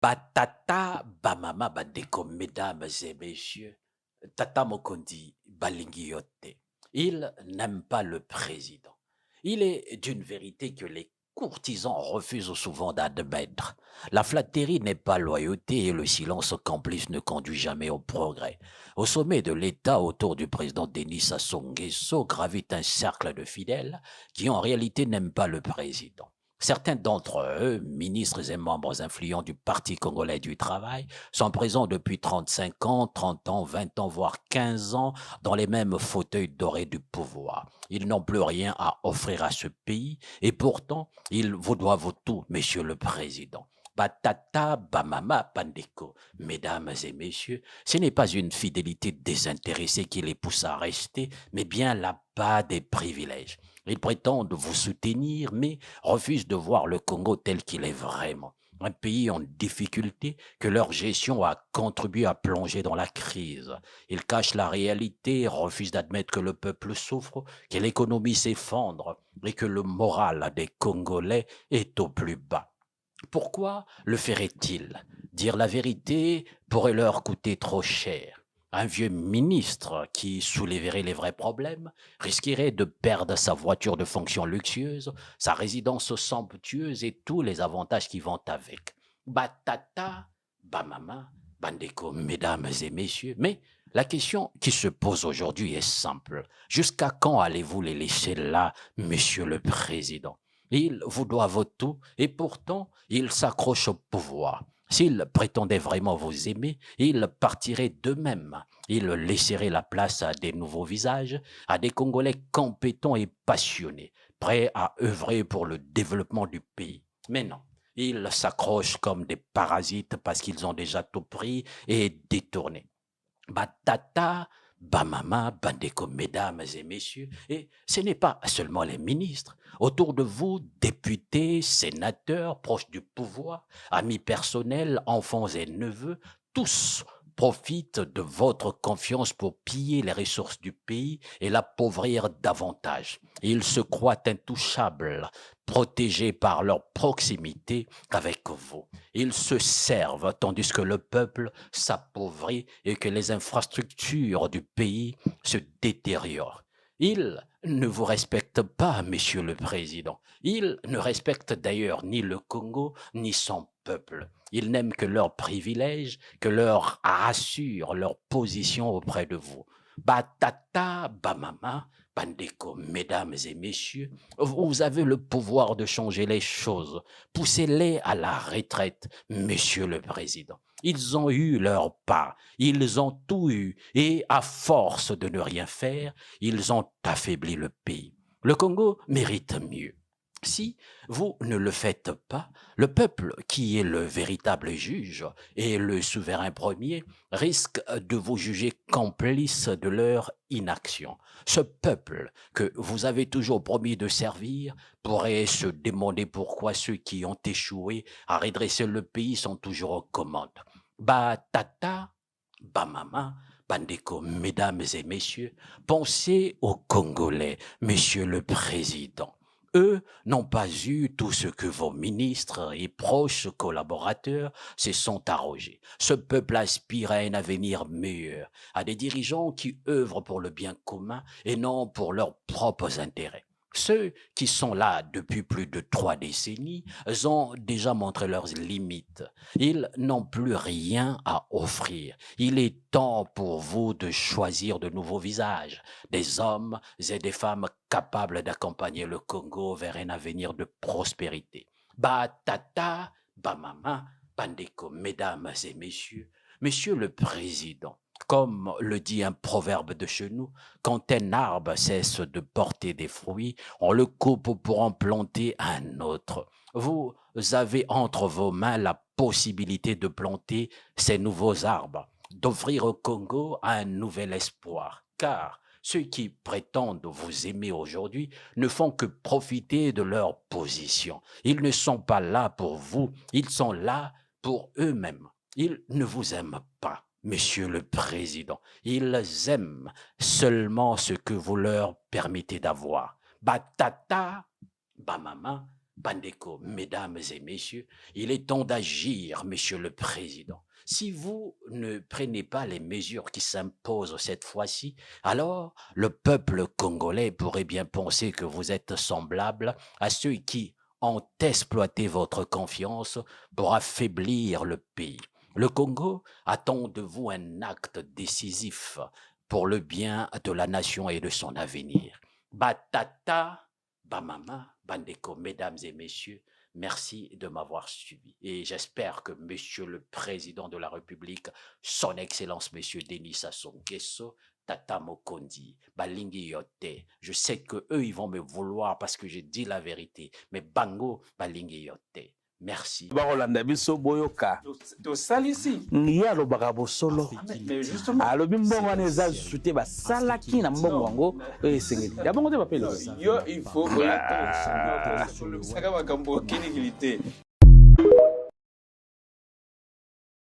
Batata Bamama Bandeko, mesdames et messieurs, Tata Mokondi Balingi Yote. Il n'aime pas le président. Il est d'une vérité que les courtisans refusent souvent d'admettre. La flatterie n'est pas loyauté et le silence complice ne conduit jamais au progrès. Au sommet de l'État, autour du président Denis Sassou Nguesso, gravite un cercle de fidèles qui en réalité n'aiment pas le président. Certains d'entre eux, ministres et membres influents du Parti congolais du travail, sont présents depuis 35 ans, 30 ans, 20 ans, voire 15 ans dans les mêmes fauteuils dorés du pouvoir. Ils n'ont plus rien à offrir à ce pays et pourtant, ils vous doivent tout, monsieur le président. Batata, Bamama, Pandeko. Mesdames et messieurs, ce n'est pas une fidélité désintéressée qui les pousse à rester, mais bien l'appât des privilèges. Ils prétendent vous soutenir, mais refusent de voir le Congo tel qu'il est vraiment. Un pays en difficulté que leur gestion a contribué à plonger dans la crise. Ils cachent la réalité, refusent d'admettre que le peuple souffre, que l'économie s'effondre et que le moral des Congolais est au plus bas. Pourquoi le feraient-ils? Dire la vérité pourrait leur coûter trop cher. Un vieux ministre qui soulèverait les vrais problèmes risquerait de perdre sa voiture de fonction luxueuse, sa résidence somptueuse et tous les avantages qui vont avec. Batata, Bamama, Bandeko, mesdames et messieurs. Mais la question qui se pose aujourd'hui est simple. Jusqu'à quand allez-vous les laisser là, monsieur le président? Ils vous doivent tout et pourtant ils s'accrochent au pouvoir. S'ils prétendaient vraiment vous aimer, ils partiraient d'eux-mêmes. Ils laisseraient la place à des nouveaux visages, à des Congolais compétents et passionnés, prêts à œuvrer pour le développement du pays. Mais non, ils s'accrochent comme des parasites parce qu'ils ont déjà tout pris et détourné. Batata, Bamama, Bandeko, mesdames et messieurs, et ce n'est pas seulement les ministres. Autour de vous, députés, sénateurs, proches du pouvoir, amis personnels, enfants et neveux, tous profitent de votre confiance pour piller les ressources du pays et l'appauvrir davantage. Ils se croient intouchables, protégés par leur proximité avec vous. Ils se servent tandis que le peuple s'appauvrit et que les infrastructures du pays se détériorent. Ils ne vous respectent pas, monsieur le président. Ils ne respectent d'ailleurs ni le Congo ni son peuple. Ils n'aiment que leurs privilèges, que leur rassure leur position auprès de vous. Batata, Bamama, Bandeko, mesdames et messieurs, vous avez le pouvoir de changer les choses. Poussez-les à la retraite, monsieur le président. Ils ont eu leur part, ils ont tout eu, et à force de ne rien faire, ils ont affaibli le pays. Le Congo mérite mieux. Si vous ne le faites pas, le peuple, qui est le véritable juge et le souverain premier, risque de vous juger complice de leur inaction. Ce peuple que vous avez toujours promis de servir pourrait se demander pourquoi ceux qui ont échoué à redresser le pays sont toujours aux commandes. Batata, Bamama, Bandeko, mesdames et messieurs, pensez aux Congolais, monsieur le président. Eux n'ont pas eu tout ce que vos ministres et proches collaborateurs se sont arrogés. Ce peuple aspire à un avenir meilleur, à des dirigeants qui œuvrent pour le bien commun et non pour leurs propres intérêts. Ceux qui sont là depuis plus de 3 décennies ont déjà montré leurs limites. Ils n'ont plus rien à offrir. Il est temps pour vous de choisir de nouveaux visages, des hommes et des femmes capables d'accompagner le Congo vers un avenir de prospérité. Batata, Bamama, Bandeko, mesdames et messieurs, monsieur le président, comme le dit un proverbe de chez nous, quand un arbre cesse de porter des fruits, on le coupe pour en planter un autre. Vous avez entre vos mains la possibilité de planter ces nouveaux arbres, d'offrir au Congo un nouvel espoir, car ceux qui prétendent vous aimer aujourd'hui ne font que profiter de leur position. Ils ne sont pas là pour vous, ils sont là pour eux-mêmes. Ils ne vous aiment pas, monsieur le président. Ils aiment seulement ce que vous leur permettez d'avoir. Batata, Bamama, Bandeko, mesdames et messieurs, il est temps d'agir, monsieur le président. Si vous ne prenez pas les mesures qui s'imposent cette fois-ci, alors le peuple congolais pourrait bien penser que vous êtes semblable à ceux qui ont exploité votre confiance pour affaiblir le pays. Le Congo attend de vous un acte décisif pour le bien de la nation et de son avenir. Batata, Bamama, Bandeko, mesdames et messieurs, merci de m'avoir suivi. Et j'espère que Monsieur le Président de la République, Son Excellence Monsieur Denis Sassou Nguesso, Tata Mokondi, Balingi Yote, je sais que eux ils vont me vouloir parce que j'ai dit la vérité, mais Bango, Balingi Yote. Merci. Barolanda biso boyoka. To salisi. Ngiya lo bagabo solo. Mais justement. Alo bimbo wana eza sute ba salaki na mbongo wango esengeli. Ya bongo te ba pele. Yo il faut boyoka. Saka makambo kini kilite.